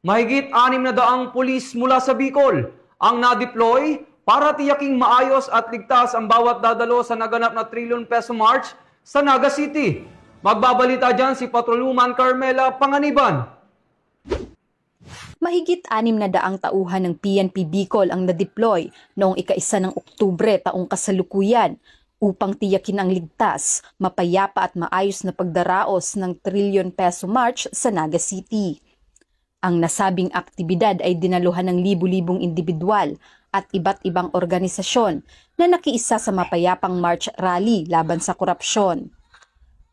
Mahigit 600 pulis mula sa Bicol ang na-deploy para tiyaking maayos at ligtas ang bawat dadalo sa naganap na trilyon-peso march sa Naga City. Magbabalita dyan si Patrolwoman Carmela Panganiban. Mahigit 600 tauhan ng PNP Bicol ang na-deploy noong ika-1 ng Oktubre taong kasalukuyan upang tiyakin ang ligtas, mapayapa at maayos na pagdaraos ng trilyon-peso march sa Naga City. Ang nasabing aktibidad ay dinaluhan ng libu-libong individual at iba't ibang organisasyon na nakiisa sa mapayapang march rally laban sa korupsyon.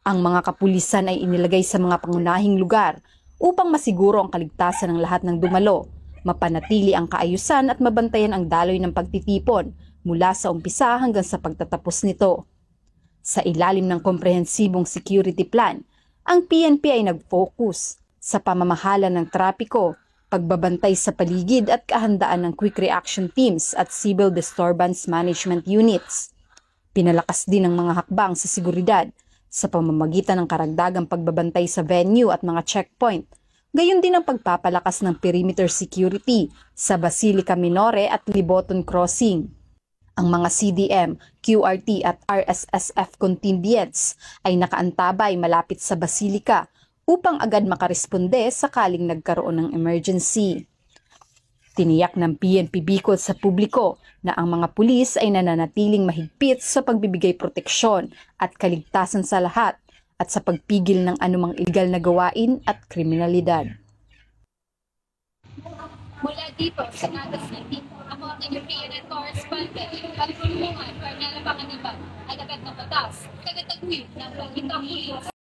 Ang mga kapulisan ay inilagay sa mga pangunahing lugar upang masiguro ang kaligtasan ng lahat ng dumalo, mapanatili ang kaayusan at mabantayan ang daloy ng pagtitipon mula sa umpisa hanggang sa pagtatapos nito. Sa ilalim ng komprehensibong security plan, ang PNP ay nag-focus sa pamamahala ng trapiko, pagbabantay sa paligid at kahandaan ng quick reaction teams at civil disturbance management units. Pinalakas din ang mga hakbang sa seguridad sa pamamagitan ng karagdagang pagbabantay sa venue at mga checkpoint, gayon din ang pagpapalakas ng perimeter security sa Basilica Minore at Liboton Crossing. Ang mga CDM, QRT at RSSF contingents ay nakaantabay malapit sa Basilica upang agad makaresponde sakaling nagkaroon ng emergency. Tiniyak ng PNP Bicol sa publiko na ang mga pulis ay nananatiling mahigpit sa pagbibigay proteksyon at kaligtasan sa lahat at sa pagpigil ng anumang illegal na gawain at kriminalidad. Mula dito sa Naga City, ako ang inyong PNN correspondent, Patrolwoman Carmela Panganiban, ay agad na batas, tagatagwid ng Pagkitang Pulis.